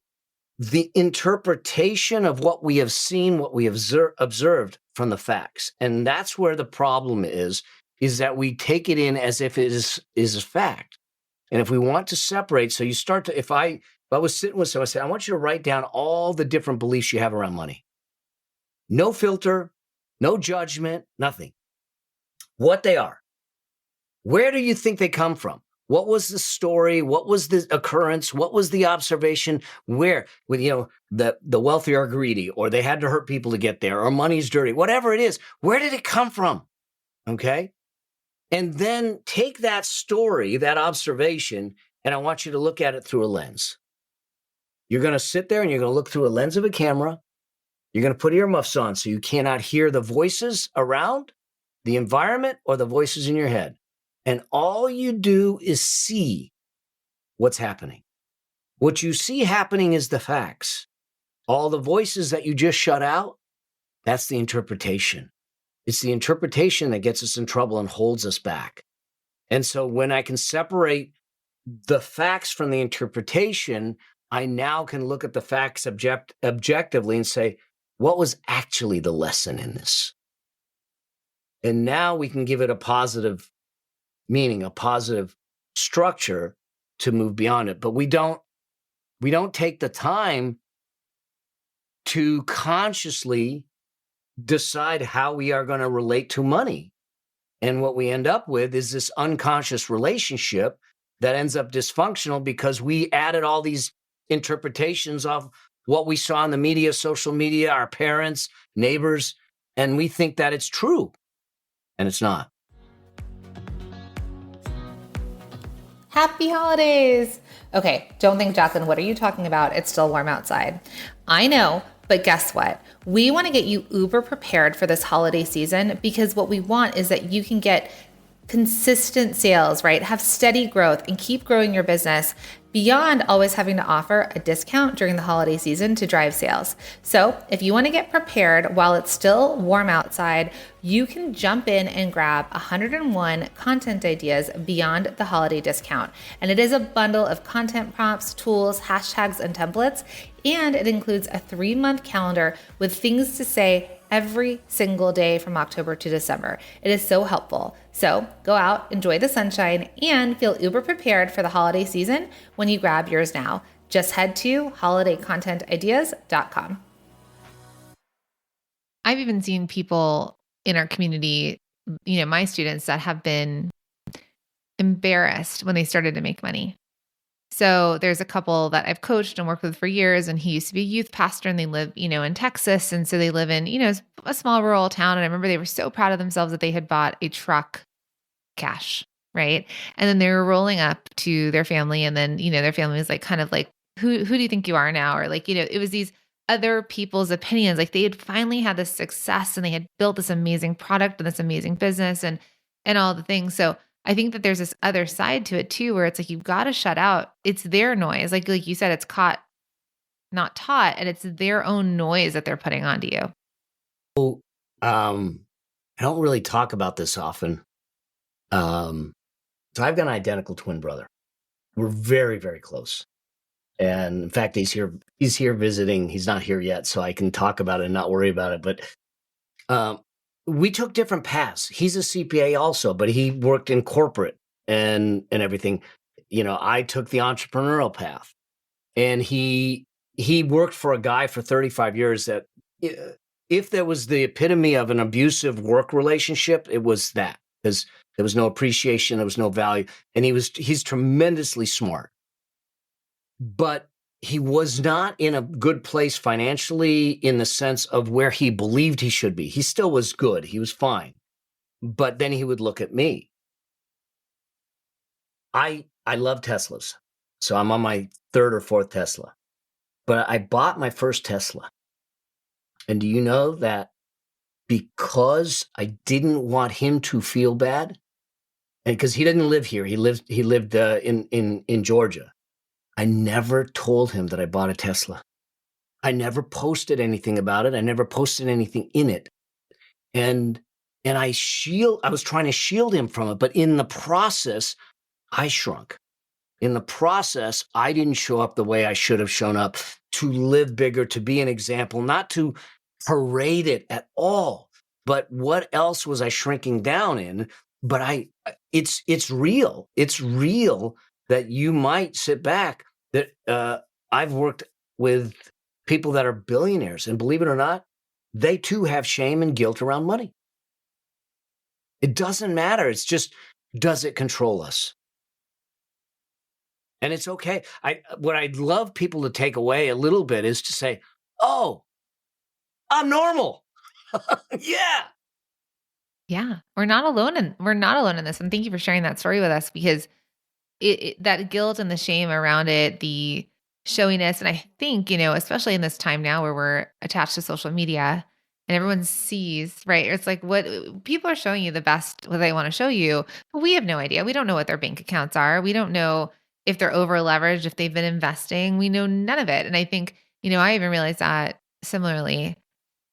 B: the interpretation of what we have seen, what we have observed from the facts. And that's where the problem is that we take it in as if it is a fact. And if we want to separate, so you start to, if I was sitting with someone, I said, I want you to write down all the different beliefs you have around money. No filter, no judgment, nothing. What they are. Where do you think they come from? What was the story? What was the occurrence? What was the observation? Where, with the wealthy are greedy, or they had to hurt people to get there, or money's dirty, whatever it is. Where did it come from? Okay. And then take that story, that observation, and I want you to look at it through a lens. You're going to sit there and you're going to look through a lens of a camera. You're going to put earmuffs on so you cannot hear the voices around, the environment, or the voices in your head. And all you do is see what's happening. What you see happening is the facts. All the voices that you just shut out, that's the interpretation. It's the interpretation that gets us in trouble and holds us back. And so when I can separate the facts from the interpretation, I now can look at the facts objectively and say, what was actually the lesson in this? And now we can give it a positive meaning, a positive structure to move beyond it. But we don't take the time to consciously decide how we are going to relate to money. And what we end up with is this unconscious relationship that ends up dysfunctional because we added all these interpretations of what we saw in the media, social media, our parents, neighbors, and we think that it's true. And it's not.
A: Happy holidays. Okay, don't think, Jacqueline, what are you talking about? It's still warm outside. I know, but guess what? We want to get you uber prepared for this holiday season because what we want is that you can get consistent sales, right? Have steady growth and keep growing your business beyond always having to offer a discount during the holiday season to drive sales. So if you want to get prepared while it's still warm outside, you can jump in and grab 101 content ideas beyond the holiday discount. And it is a bundle of content prompts, tools, hashtags, and templates. And it includes a 3-month calendar with things to say every single day from October to December. It is so helpful. So go out, enjoy the sunshine, and feel uber prepared for the holiday season when you grab yours now. Just head to holidaycontentideas.com. I've even seen people in our community, my students, that have been embarrassed when they started to make money. So there's a couple that I've coached and worked with for years, and he used to be a youth pastor, and they live, in Texas. And so they live in, a small rural town. And I remember they were so proud of themselves that they had bought a truck cash, right? And then they were rolling up to their family, and then, their family was like kind of like who do you think you are now? Or like, it was these other people's opinions. Like they had finally had this success and they had built this amazing product and this amazing business and all the things. So I think that there's this other side to it too, where it's like, you've got to shut out. It's their noise. Like you said, it's caught, not taught, and it's their own noise that they're putting onto you.
B: Um, I don't really talk about this often. So I've got an identical twin brother. We're very, very close. And in fact, he's here visiting. He's not here yet, so I can talk about it and not worry about it. But we took different paths. He's a CPA also, but he worked in corporate and everything. I took the entrepreneurial path, and he worked for a guy for 35 years that if there was the epitome of an abusive work relationship, it was that, because there was no appreciation, there was no value, and he's tremendously smart. But he was not in a good place financially in the sense of where he believed he should be. He still was good. He was fine. But then he would look at me. I love Teslas. So I'm on my third or fourth Tesla. But I bought my first Tesla. And do you know that because I didn't want him to feel bad, and because he didn't live here, he lived in Georgia, I never told him that I bought a Tesla. I never posted anything about it. I never posted anything in it. And I was trying to shield him from it, but in the process, I shrunk. In the process, I didn't show up the way I should have shown up, to live bigger, to be an example, not to parade it at all. But what else was I shrinking down in? But it's real. It's real that you might sit back. That I've worked with people that are billionaires, and believe it or not, they too have shame and guilt around money. It doesn't matter. It's just, does it control us? And it's okay. What I'd love people to take away a little bit is to say, oh, I'm normal. Yeah.
A: Yeah. We're not alone in this. And thank you for sharing that story with us, because that guilt and the shame around it, the showiness. And I think, especially in this time now where we're attached to social media and everyone sees, right? It's like, what people are showing you the best, what they want to show you. But we have no idea. We don't know what their bank accounts are. We don't know if they're over leveraged, if they've been investing. We know none of it. And I think, I even realized that similarly.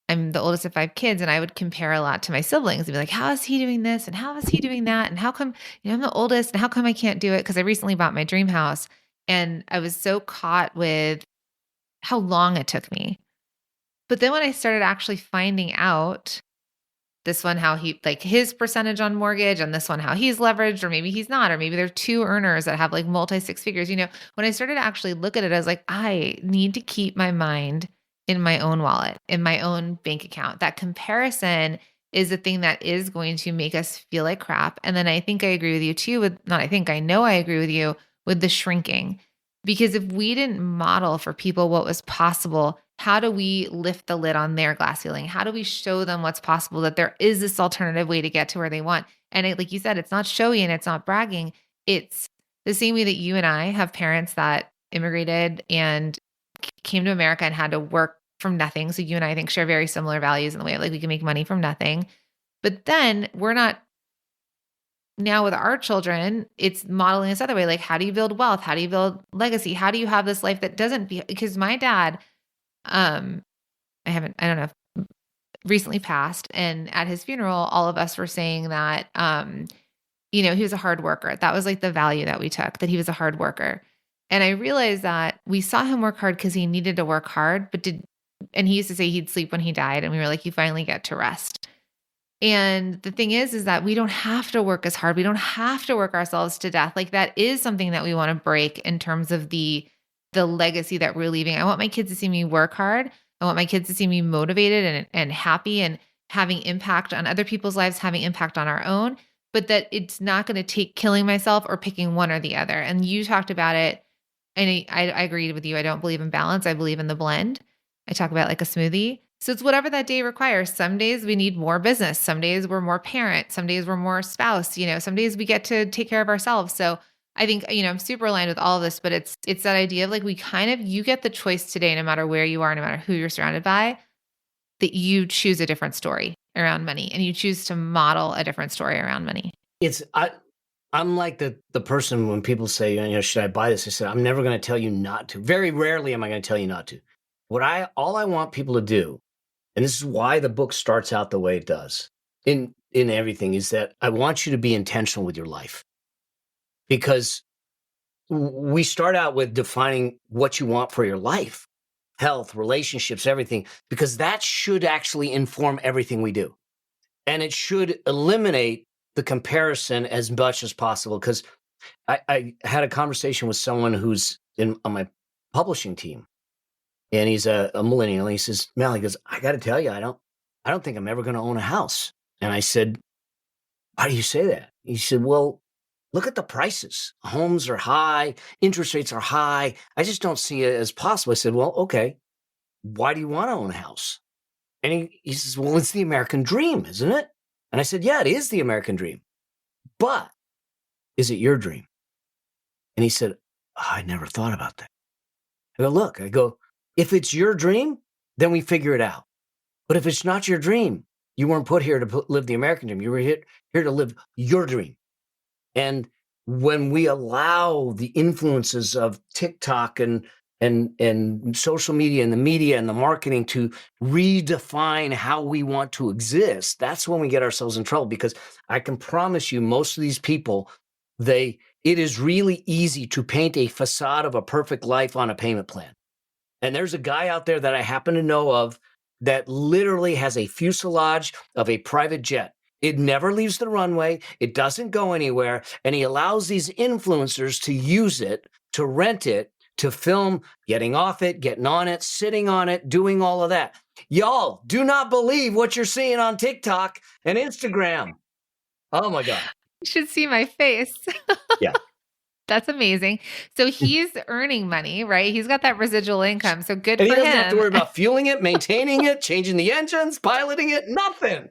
A: I'm the oldest of 5 kids, and I would compare a lot to my siblings and be like, how is he doing this? And how is he doing that? And how come, I'm the oldest, and how come I can't do it? Because I recently bought my dream house, and I was so caught with how long it took me. But then when I started actually finding out this one, how he, like his percentage on mortgage, and this one, how he's leveraged, or maybe he's not, or maybe they're 2 earners that have like multi 6 figures, when I started to actually look at it, I was like, I need to keep my mind in my own wallet, in my own bank account. That comparison is the thing that is going to make us feel like crap. And then I think I agree with you too, I know I agree with you with the shrinking. Because if we didn't model for people what was possible, how do we lift the lid on their glass ceiling? How do we show them what's possible, that there is this alternative way to get to where they want? And like you said, it's not showy and it's not bragging. It's the same way that you and I have parents that immigrated and came to America and had to work from nothing. So you and I think share very similar values in the way of like we can make money from nothing. But then we're not, now with our children, it's modeling this other way. Like, how do you build wealth? How do you build legacy? How do you have this life that doesn't because my dad, I don't know, recently passed, and at his funeral, all of us were saying that, he was a hard worker. That was like the value that we took, that he was a hard worker. And I realized that we saw him work hard because he needed to work hard, and he used to say he'd sleep when he died. And we were like, you finally get to rest. And the thing is that we don't have to work as hard. We don't have to work ourselves to death. Like that is something that we want to break in terms of the legacy that we're leaving. I want my kids to see me work hard. I want my kids to see me motivated and happy and having impact on other people's lives, having impact on our own, but that it's not going to take killing myself or picking one or the other. And you talked about it. And I agreed with you. I don't believe in balance. I believe in the blend. I talk about like a smoothie. So it's whatever that day requires. Some days we need more business. Some days we're more parent. Some days we're more spouse. Some days we get to take care of ourselves. So I think, I'm super aligned with all of this, but it's that idea of like, you get the choice today, no matter where you are, no matter who you're surrounded by, that you choose a different story around money and you choose to model a different story around money.
B: I'm like the person when people say, should I buy this? I said, I'm never going to tell you not to. Very rarely am I going to tell you not to. All I want people to do, and this is why the book starts out the way it does in everything, is that I want you to be intentional with your life. Because we start out with defining what you want for your life, health, relationships, everything, because that should actually inform everything we do. And it should eliminate the comparison as much as possible. Because I had a conversation with someone who's on my publishing team, and he's a millennial. And he says, Mel, he goes, I got to tell you, I don't think I'm ever going to own a house. And I said, why do you say that? He said, well, look at the prices. Homes are high, interest rates are high. I just don't see it as possible. I said, well, okay, why do you want to own a house? And he says, well, it's the American dream, isn't it? And I said, yeah, it is the American dream. But is it your dream? And he said, oh, I never thought about that. I go, if it's your dream, then we figure it out. But if it's not your dream, you weren't put here to live the American dream. You were here to live your dream. And when we allow the influences of TikTok and social media and the media and the marketing to redefine how we want to exist, that's when we get ourselves in trouble. Because I can promise you, most of these people, it is really easy to paint a facade of a perfect life on a payment plan. And there's a guy out there that I happen to know of that literally has a fuselage of a private jet. It never leaves the runway. It doesn't go anywhere. And he allows these influencers to use it, to rent it, to film getting off it, getting on it, sitting on it, doing all of that. Y'all, do not believe what you're seeing on TikTok and Instagram. Oh my God.
A: You should see my face.
B: Yeah.
A: That's amazing. So he's earning money, right? He's got that residual income. So good
B: and
A: for him.
B: He doesn't have to worry about fueling it, maintaining it, changing the engines, piloting it, nothing.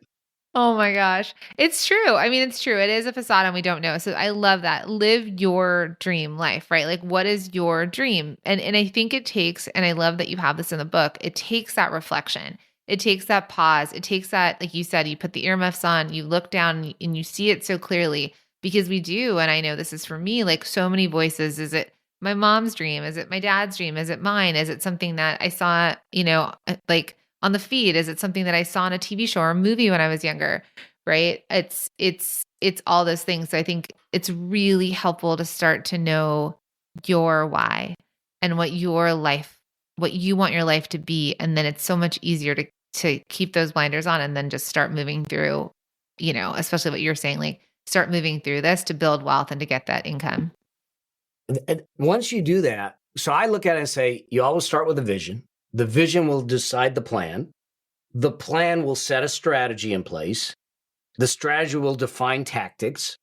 A: Oh my gosh. It's true. I mean, it's true. It is a facade and we don't know. So I love that. Live your dream life, right? Like, what is your dream? And I think it takes, and I love that you have this in the book, it takes that reflection. It takes that pause. It takes that, like you said, you put the earmuffs on, you look down and you see it so clearly, because we do. And I know this is for me, like so many voices. Is it my mom's dream? Is it my dad's dream? Is it mine? Is it something that I saw, like on the feed? Is it something that I saw on a TV show or a movie when I was younger? Right? It's all those things. So I think it's really helpful to start to know your why and what you want your life to be. And then it's so much easier to keep those blinders on and then just start moving through, especially what you're saying, like start moving through this to build wealth and to get that income.
B: And once you do that, so I look at it and say, you always start with a vision. The vision will decide the plan. The plan will set a strategy in place. The strategy will define tactics.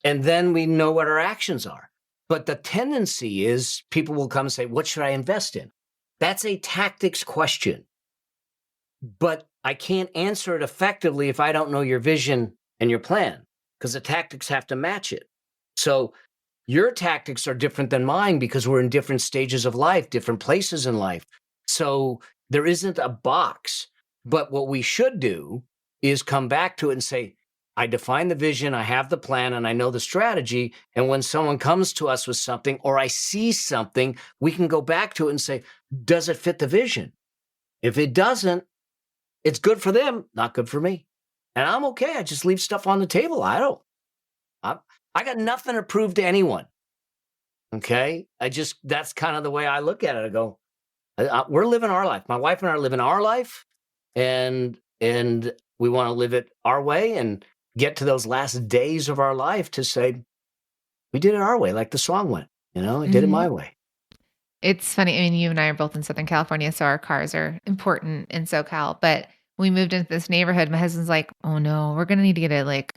B: And then we know what our actions are. But the tendency is people will come and say, what should I invest in? That's a tactics question. But I can't answer it effectively if I don't know your vision and your plan, because the tactics have to match it. So your tactics are different than mine because we're in different stages of life, different places in life. So there isn't a box. But what we should do is come back to it and say, I define the vision, I have the plan, and I know the strategy. And when someone comes to us with something or I see something, we can go back to it and say, does it fit the vision? If it doesn't, it's good for them, not good for me. And I'm okay. I just leave stuff on the table. I got nothing to prove to anyone. Okay. That's kind of the way I look at it. I go, we're living our life. My wife and I are living our life, and we want to live it our way and get to those last days of our life to say, we did it our way. Like the song went, I did it my way.
A: It's funny. I mean, you and I are both in Southern California, so our cars are important in SoCal, but we moved into this neighborhood. My husband's like, oh no, we're going to need to get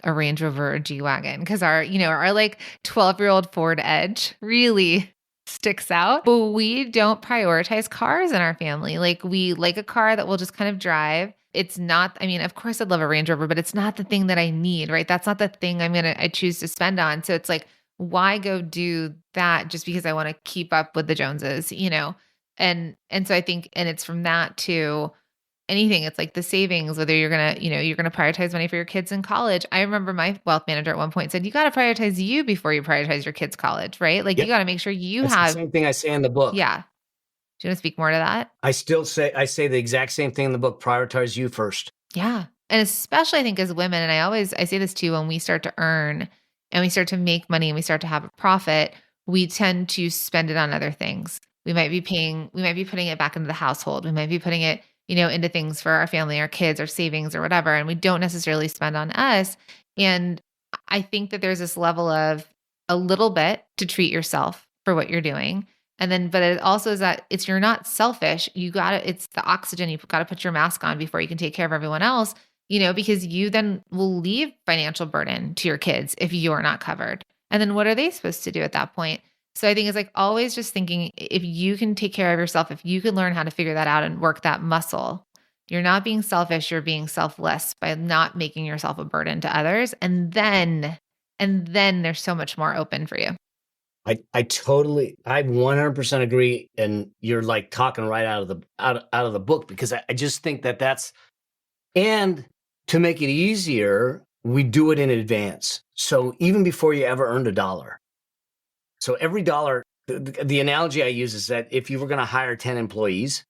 A: a Range Rover or G-Wagon. Cause our like 12-year-old Ford Edge really sticks out, but we don't prioritize cars in our family. Like we like a car that we'll just kind of drive. It's not, I mean, of course I'd love a Range Rover, but it's not the thing that I need, right? That's not the thing I choose to spend on. So it's like, why go do that just because I want to keep up with the Joneses, And so I think, and it's from that to anything. It's like the savings, whether you're gonna prioritize money for your kids in college. I remember my wealth manager at one point said, you got to prioritize you before you prioritize your kids' college, right? Like you
B: Yep.
A: got to make sure you
B: That's the
A: have,
B: same thing I say in the book.
A: yeah. Do you want to speak more to that?
B: I say the exact same thing in the book. Prioritize you first.
A: Yeah. And especially I think as women, and I say this too, when we start to earn and we start to make money and we start to have a profit, we tend to spend it on other things. We might be putting it back into the household. We might be putting it, into things for our family, our kids, our savings or whatever. And we don't necessarily spend on us. And I think that there's this level of a little bit to treat yourself for what you're doing. And then, but it also is that you're not selfish. It's the oxygen. You've got to put your mask on before you can take care of everyone else, because you then will leave financial burden to your kids if you're not covered. And then what are they supposed to do at that point? So I think it's like always just thinking, if you can take care of yourself, if you can learn how to figure that out and work that muscle, you're not being selfish, you're being selfless by not making yourself a burden to others. And then there's so much more open for you.
B: I 100% agree. And you're like talking right out of the book, because I just think that's, and to make it easier, we do it in advance. So even before you ever earned $1. So every dollar, the analogy I use is that if you were going to hire 10 employees,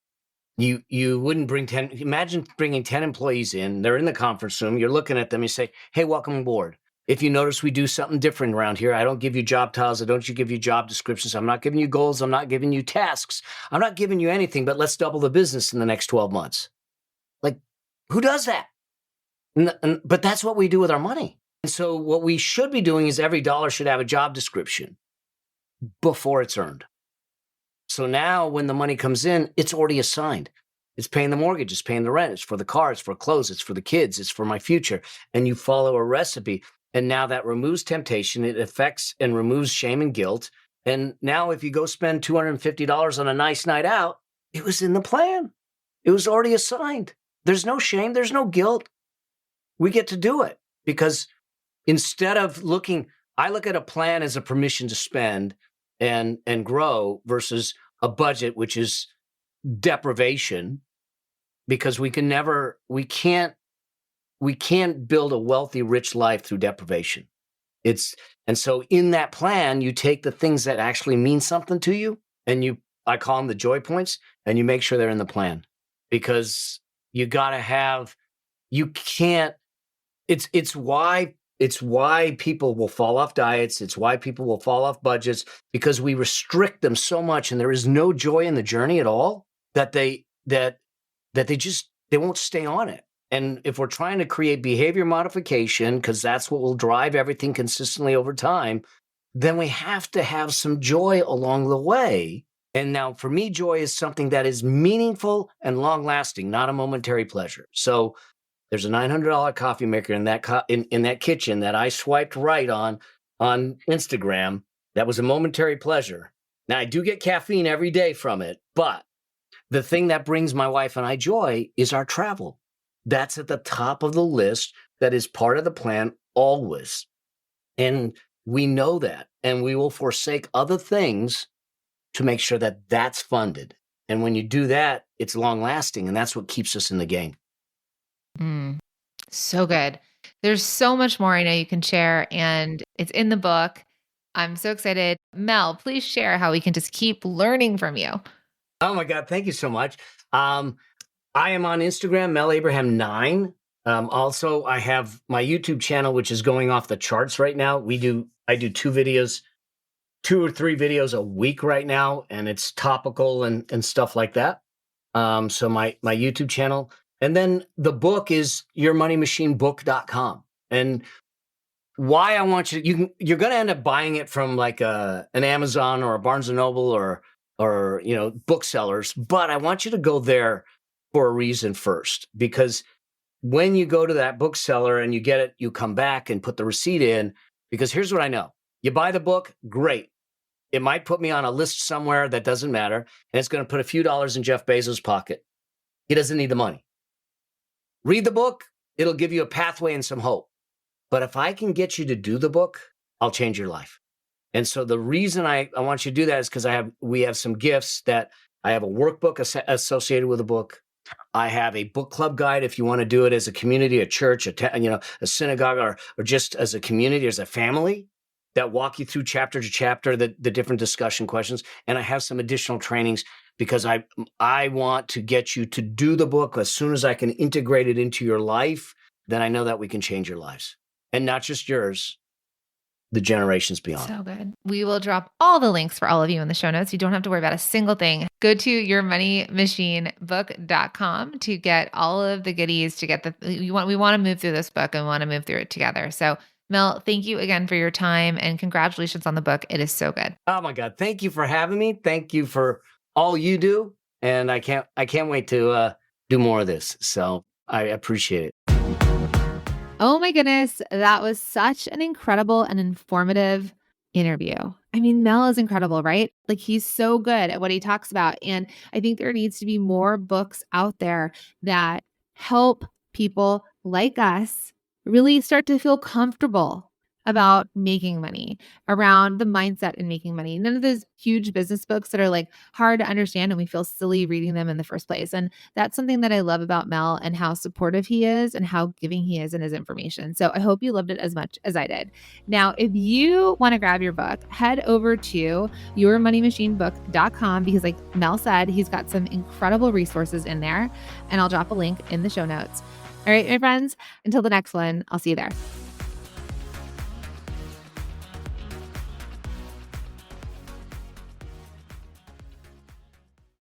B: you wouldn't bring 10. Imagine bringing 10 employees in. They're in the conference room. You're looking at them. You say, hey, welcome aboard. If you notice, we do something different around here. I don't give you job titles. I don't give you job descriptions. I'm not giving you goals. I'm not giving you tasks. I'm not giving you anything, but let's double the business in the next 12 months. Like, who does that? But that's what we do with our money. And so what we should be doing is every dollar should have a job description before it's earned. So now when the money comes in, it's already assigned. It's paying the mortgage, it's paying the rent, it's for the car, it's for clothes, it's for the kids, it's for my future. And you follow a recipe. And now that removes temptation. It affects and removes shame and guilt. And now if you go spend $250 on a nice night out, it was in the plan. It was already assigned. There's no shame. There's no guilt. We get to do it because instead of I look at a plan as a permission to spend and grow versus a budget, which is deprivation, because we can't build a wealthy, rich life through deprivation. And so in that plan, you take the things that actually mean something to you and I call them the joy points, and you make sure they're in the plan, because you got to have, you can't, it's why people will fall off diets. It's why people will fall off budgets, because we restrict them so much and there is no joy in the journey at all that they won't stay on it. And if we're trying to create behavior modification, because that's what will drive everything consistently over time, then we have to have some joy along the way. And now for me, joy is something that is meaningful and long lasting, not a momentary pleasure. So there's a $900 coffee maker in that kitchen that I swiped right on Instagram. That was a momentary pleasure. Now I do get caffeine every day from it, but the thing that brings my wife and I joy is our travel. That's at the top of the list. That is part of the plan always. And we know that, and we will forsake other things to make sure that that's funded. And when you do that, it's long lasting, and that's what keeps us in the game.
A: So good. There's so much more I know you can share, and it's in the book. I'm so excited. Mel, please share how we can just keep learning from you.
B: Oh my God. Thank you so much. I am on Instagram, Mel Abraham 9. Also, I have my YouTube channel, which is going off the charts right now. I do 2 or 3 videos a week right now, and it's topical and stuff like that. So my YouTube channel. And then the book is yourmoneymachinebook.com. And why I want you're going to end up buying it from like an Amazon or a Barnes & Noble or booksellers. But I want you to go there for a reason first, because when you go to that bookseller and you get it, you come back and put the receipt in, because here's what I know. You buy the book, great. It might put me on a list somewhere that doesn't matter, and it's going to put a few dollars in Jeff Bezos' pocket. He doesn't need the money. Read the book, it'll give you a pathway and some hope. But if I can get you to do the book, I'll change your life. And so the reason I want you to do that is because we have some gifts that I have a workbook associated with a book. I have a book club guide if you want to do it as a community, a church, a synagogue, or just as a community, as a family, that walk you through chapter to chapter, the different discussion questions. And I have some additional trainings because I want to get you to do the book. As soon as I can integrate it into your life, then I know that we can change your lives, and not just yours, the generations beyond.
A: So good. We will drop all the links for all of you in the show notes. You don't have to worry about a single thing. Go to yourmoneymacinebook.com to get all of the goodies, to get we want to move through this book and want to move through it together. So Mel, thank you again for your time and congratulations on the book. It is so good.
B: Oh my God. Thank you for having me. Thank you for all you do. And I can't wait to do more of this. So I appreciate it.
A: Oh my goodness, that was such an incredible and informative interview. I mean, Mel is incredible, right? Like, he's so good at what he talks about. And I think there needs to be more books out there that help people like us really start to feel comfortable about making money, around the mindset in making money. None of those huge business books that are like hard to understand and we feel silly reading them in the first place. And that's something that I love about Mel and how supportive he is and how giving he is in his information. So I hope you loved it as much as I did. Now, if you want to grab your book, head over to yourmoneymacinebook.com because, like Mel said, he's got some incredible resources in there, and I'll drop a link in the show notes. All right, my friends, until the next one, I'll see you there.